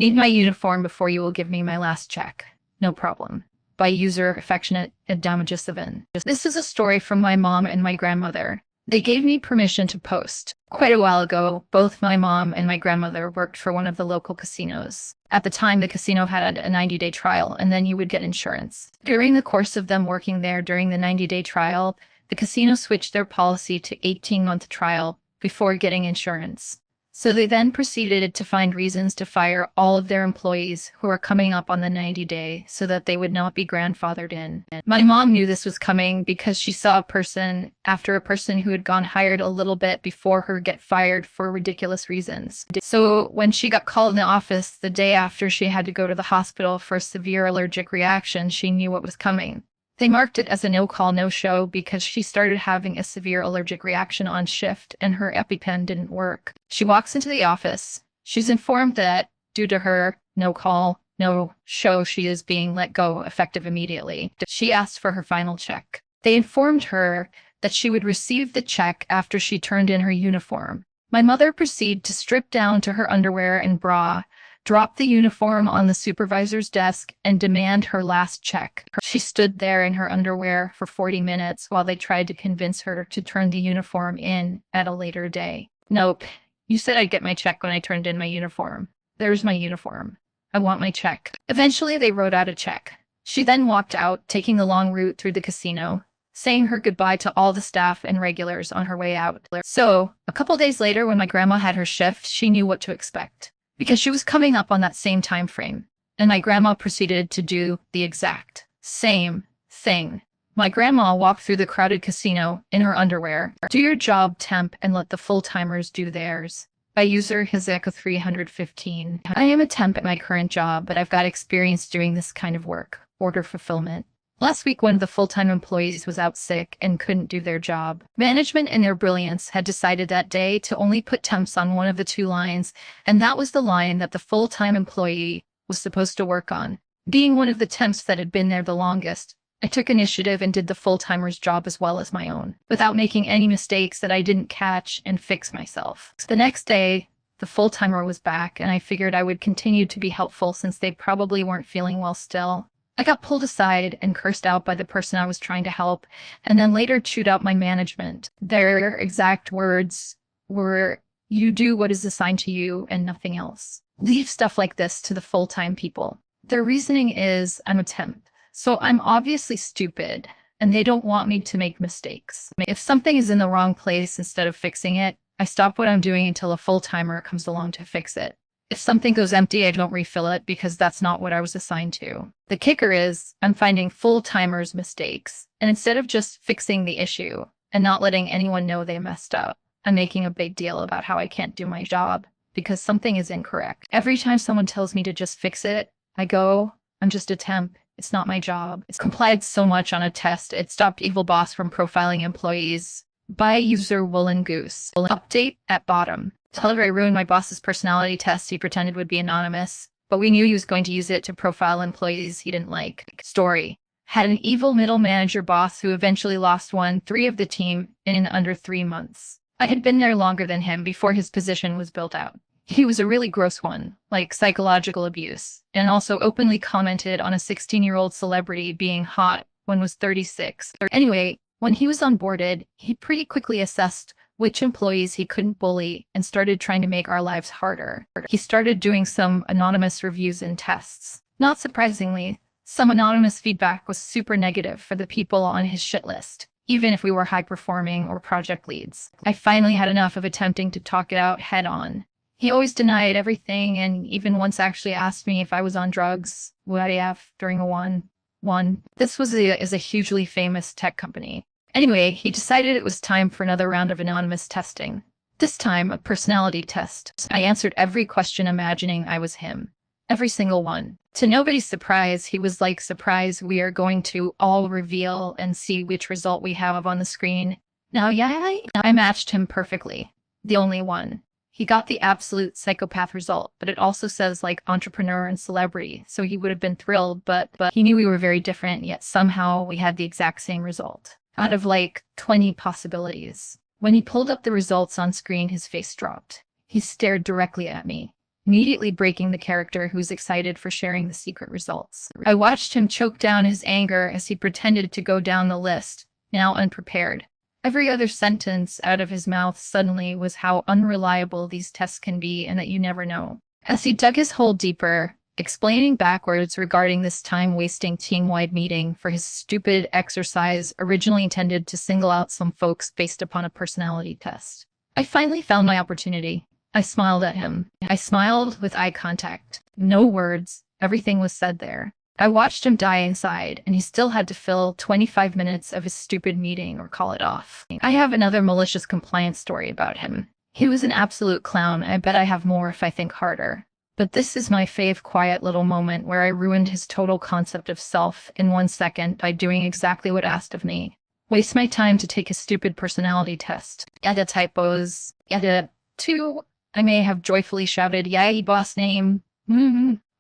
Need my uniform before you will give me my last check. No problem. By user affectionate and Damagisavin. This is a story from my mom and my grandmother. They gave me permission to post. Quite a while ago, both my mom and my grandmother worked for one of the local casinos. At the time, the casino had a 90-day trial, and then you would get insurance. During the course of them working there during the 90-day trial, the casino switched their policy to 18-month trial before getting insurance. So they then proceeded to find reasons to fire all of their employees who are coming up on the 90-day so that they would not be grandfathered in. My mom knew this was coming because she saw a person who had gone hired a little bit before her get fired for ridiculous reasons. So when she got called in the office the day after she had to go to the hospital for a severe allergic reaction, she knew what was coming. They marked it as a no-call, no-show because she started having a severe allergic reaction on shift and her EpiPen didn't work. She walks into the office. She's informed that due to her no-call, no-show, she is being let go effective immediately. She asked for her final check. They informed her that she would receive the check after she turned in her uniform. My mother proceeded to strip down to her underwear and bra, drop the uniform on the supervisor's desk, and demand her last check. She stood there in her underwear for 40 minutes while they tried to convince her to turn the uniform in at a later day. Nope. You said I'd get my check when I turned in my uniform. There's my uniform. I want my check. Eventually, they wrote out a check. She then walked out, taking the long route through the casino, saying her goodbye to all the staff and regulars on her way out. So, a couple days later, when my grandma had her shift, she knew what to expect, because she was coming up on that same time frame, and my grandma proceeded to do the exact same thing. My grandma walked through the crowded casino in her underwear. Do your job, temp, and let the full-timers do theirs. By user Hizeka315. I am a temp at my current job, but I've got experience doing this kind of work, order fulfillment. Last week, one of the full-time employees was out sick and couldn't do their job. Management, in their brilliance, had decided that day to only put temps on one of the two lines, and that was the line that the full-time employee was supposed to work on. Being one of the temps that had been there the longest, I took initiative and did the full-timer's job as well as my own, without making any mistakes that I didn't catch and fix myself. The next day, the full-timer was back, and I figured I would continue to be helpful since they probably weren't feeling well still. I got pulled aside and cursed out by the person I was trying to help, and then later chewed out my management. Their exact words were, "You do what is assigned to you and nothing else." Leave stuff like this to the full-time people. Their reasoning is, I'm a temp, so I'm obviously stupid, and they don't want me to make mistakes. If something is in the wrong place, instead of fixing it, I stop what I'm doing until a full-timer comes along to fix it. If something goes empty, I don't refill it because that's not what I was assigned to. The kicker is, I'm finding full-timers' mistakes, and instead of just fixing the issue and not letting anyone know they messed up, I'm making a big deal about how I can't do my job because something is incorrect. Every time someone tells me to just fix it, I go, I'm just a temp. It's not my job. It's complied so much on a test, it stopped Evil Boss from profiling employees. By user Woolen Goose. Update at bottom. Telegram ruined my boss's personality test. He pretended would be anonymous, but we knew he was going to use it to profile employees he didn't like. Story. Had an evil middle manager boss who eventually lost 1/3 of the team in under 3 months. I had been there longer than him before his position was built out. He was a really gross one, like psychological abuse, and also openly commented on a 16-year-old celebrity being hot when was 36. Anyway, when he was onboarded, he pretty quickly assessed which employees he couldn't bully and started trying to make our lives harder. He started doing some anonymous reviews and tests. Not surprisingly, some anonymous feedback was super negative for the people on his shit list, even if we were high-performing or project leads. I finally had enough of attempting to talk it out head-on. He always denied everything and even once actually asked me if I was on drugs, during a one. This was a hugely famous tech company. Anyway, he decided it was time for another round of anonymous testing. This time, a personality test. I answered every question imagining I was him. Every single one. To nobody's surprise, he was like, "Surprise, we are going to all reveal and see which result we have on the screen." Now, yeah, I matched him perfectly. The only one. He got the absolute psychopath result, but it also says like entrepreneur and celebrity, so he would have been thrilled, but he knew we were very different, yet somehow we had the exact same result. Out of like 20 possibilities. When he pulled up the results on screen, his face dropped. He stared directly at me. immediately breaking the character who's excited for sharing the secret results. I watched him choke down his anger as he pretended to go down the list, now unprepared. Every other sentence out of his mouth suddenly was how unreliable these tests can be and that you never know. As he dug his hole deeper, explaining backwards regarding this time-wasting team-wide meeting for his stupid exercise originally intended to single out some folks based upon a personality test. I finally found my opportunity. I smiled at him. I smiled with eye contact. No words. Everything was said there. I watched him die inside, and he still had to fill 25 minutes of his stupid meeting or call it off. I have another malicious compliance story about him. He was an absolute clown. I bet I have more if I think harder. But this is my fave quiet little moment where I ruined his total concept of self in 1 second by doing exactly what asked of me. Waste my time to take a stupid personality test. Yada typos. Yada 2. I may have joyfully shouted, "Yay, boss name.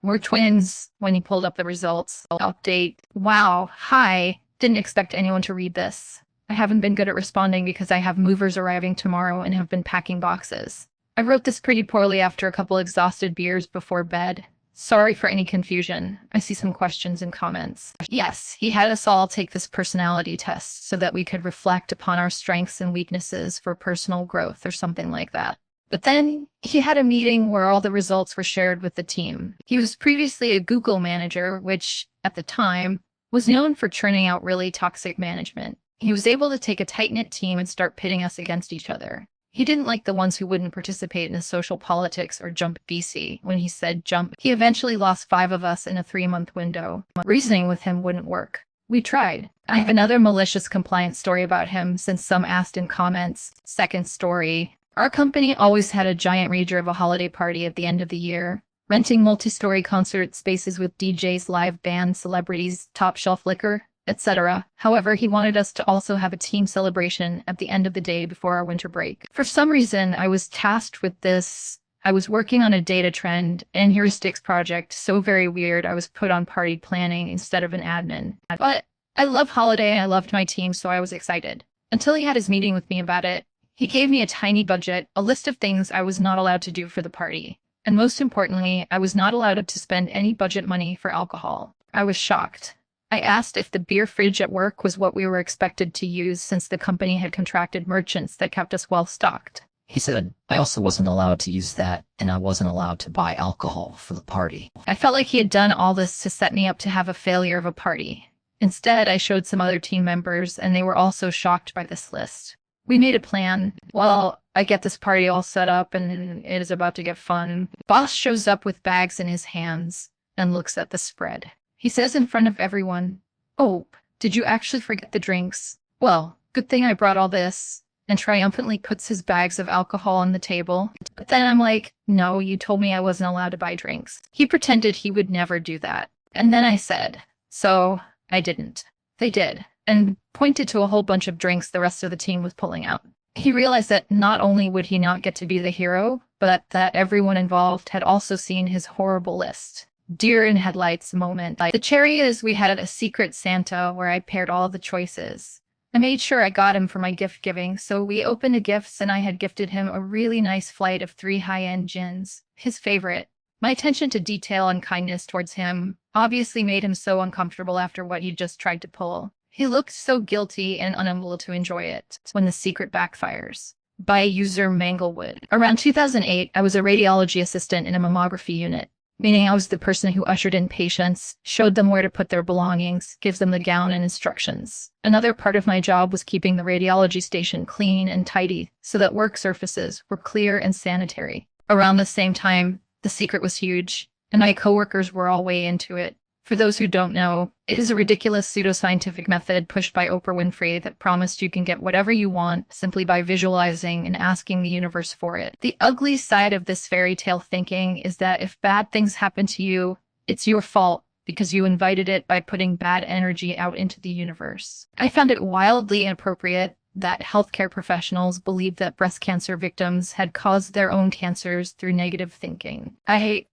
We're twins," when he pulled up the results. Update. Wow. Hi. Didn't expect anyone to read this. I haven't been good at responding because I have movers arriving tomorrow and have been packing boxes. I wrote this pretty poorly after a couple exhausted beers before bed. Sorry for any confusion. I see some questions and comments. Yes, he had us all take this personality test so that we could reflect upon our strengths and weaknesses for personal growth or something like that. But then he had a meeting where all the results were shared with the team. He was previously a Google manager, which, at the time, was known for churning out really toxic management. He was able to take a tight-knit team and start pitting us against each other. He didn't like the ones who wouldn't participate in the social politics or jump BC. When he said jump, he eventually lost 5 of us in a 3-month window. Reasoning with him wouldn't work. We tried. I have another malicious compliance story about him since some asked in comments. Second story. Our company always had a giant rager of a holiday party at the end of the year, renting multi-story concert spaces with DJs, live bands, celebrities, top-shelf liquor, etc. However, he wanted us to also have a team celebration at the end of the day before our winter break. For some reason, I was tasked with this. I was working on a data trend and heuristics project, so very weird I was put on party planning instead of an admin. But I love holiday and I loved my team, so I was excited. Until he had his meeting with me about it. He gave me a tiny budget, a list of things I was not allowed to do for the party. And most importantly, I was not allowed to spend any budget money for alcohol. I was shocked. I asked if the beer fridge at work was what we were expected to use since the company had contracted merchants that kept us well stocked. He said, I also wasn't allowed to use that, and I wasn't allowed to buy alcohol for the party. I felt like he had done all this to set me up to have a failure of a party. Instead, I showed some other team members, and they were also shocked by this list. We made a plan. Well, I get this party all set up and it is about to get fun. Boss shows up with bags in his hands and looks at the spread. He says in front of everyone, "Oh, did you actually forget the drinks? Well, good thing I brought all this," and triumphantly puts his bags of alcohol on the table. But then I'm like, "No, you told me I wasn't allowed to buy drinks." He pretended he would never do that. And then I said, so I didn't. They did. And pointed to a whole bunch of drinks the rest of the team was pulling out. He realized that not only would he not get to be the hero, but that everyone involved had also seen his horrible list. Deer in headlights moment. The cherry is we had a secret Santa where I paired all the choices. I made sure I got him for my gift giving, so we opened the gifts and I had gifted him a really nice flight of 3 high-end gins, his favorite. My attention to detail and kindness towards him obviously made him so uncomfortable after what he just tried to pull. He looked so guilty and unable to enjoy it when the secret backfires. By user Manglewood. Around 2008, I was a radiology assistant in a mammography unit, meaning I was the person who ushered in patients, showed them where to put their belongings, gives them the gown and instructions. Another part of my job was keeping the radiology station clean and tidy so that work surfaces were clear and sanitary. Around the same time, the secret was huge, and my coworkers were all way into it. For those who don't know, it is a ridiculous pseudoscientific method pushed by Oprah Winfrey that promised you can get whatever you want simply by visualizing and asking the universe for it. The ugly side of this fairy tale thinking is that if bad things happen to you, it's your fault because you invited it by putting bad energy out into the universe. I found it wildly inappropriate that healthcare professionals believed that breast cancer victims had caused their own cancers through negative thinking. I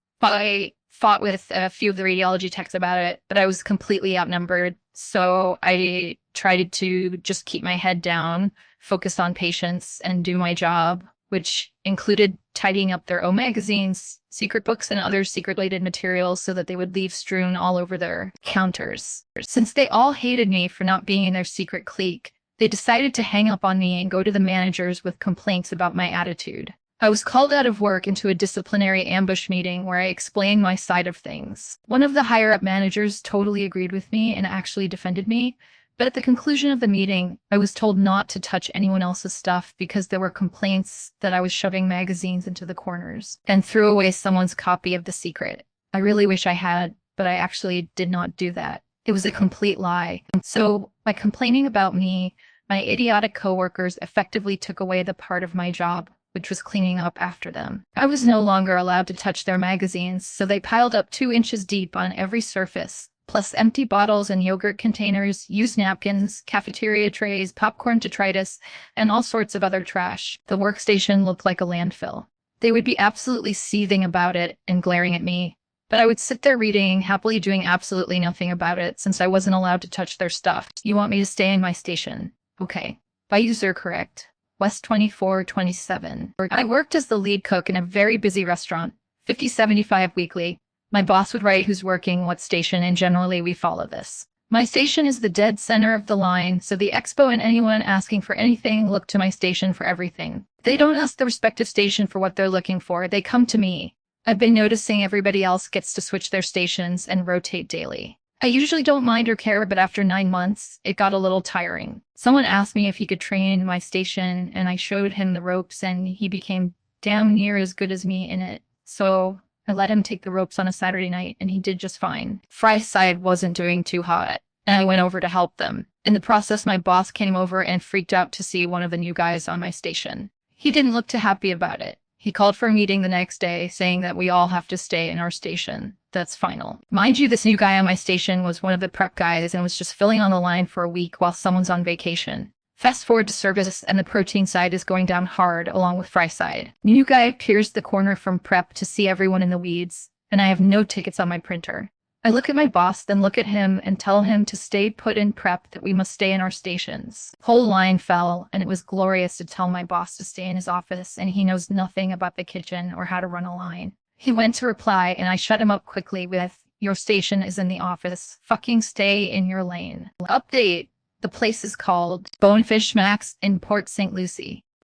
fought with a few of the radiology techs about it, but I was completely outnumbered. So I tried to just keep my head down, focus on patients, and do my job which included tidying up their own magazines, secret books, and other secret-related materials so that they would leave strewn all over their counters. Since they all hated me for not being in their secret clique, they decided to hang up on me and go to the managers with complaints about my attitude. I was called out of work into a disciplinary ambush meeting where I explained my side of things. One of the higher-up managers totally agreed with me and actually defended me, but at the conclusion of the meeting, I was told not to touch anyone else's stuff because there were complaints that I was shoving magazines into the corners and threw away someone's copy of The Secret. I really wish I had, but I actually did not do that. It was a complete lie. So, by complaining about me, my idiotic coworkers effectively took away the part of my job, which was cleaning up after them. I was no longer allowed to touch their magazines, so they piled up 2 inches deep on every surface, plus empty bottles and yogurt containers, used napkins, cafeteria trays, popcorn detritus, and all sorts of other trash. The workstation looked like a landfill. They would be absolutely seething about it and glaring at me, but I would sit there reading, happily doing absolutely nothing about it since I wasn't allowed to touch their stuff. You want me to stay in my station? Okay. By user correct. West 2427. I worked as the lead cook in a very busy restaurant, 5075 weekly. My boss would write who's working what station, and generally we follow this. My station is the dead center of the line, so the expo and anyone asking for anything look to my station for everything. They don't ask the respective station for what they're looking for, they come to me. I've been noticing everybody else gets to switch their stations and rotate daily. I usually don't mind or care, but after 9 months, it got a little tiring. Someone asked me if he could train my station, and I showed him the ropes, and he became damn near as good as me in it. So I let him take the ropes on a Saturday night, and he did just fine. Fry's side wasn't doing too hot, and I went over to help them. In the process, my boss came over and freaked out to see one of the new guys on my station. He didn't look too happy about it. He called for a meeting the next day, saying that we all have to stay in our station. That's final. Mind you, this new guy on my station was one of the prep guys and was just filling on the line for a week while someone's on vacation. Fast forward to service, and the protein side is going down hard along with fry side. New guy appears the corner from prep to see everyone in the weeds, and I have no tickets on my printer. I look at my boss, then look at him and tell him to stay put in prep, that we must stay in our stations. Whole line fell, and it was glorious to tell my boss to stay in his office, and he knows nothing about the kitchen or how to run a line. He went to reply, and I shut him up quickly with, "Your station is in the office. Fucking stay in your lane." Update. The place is called Bonefish Max in Port St. Lucie.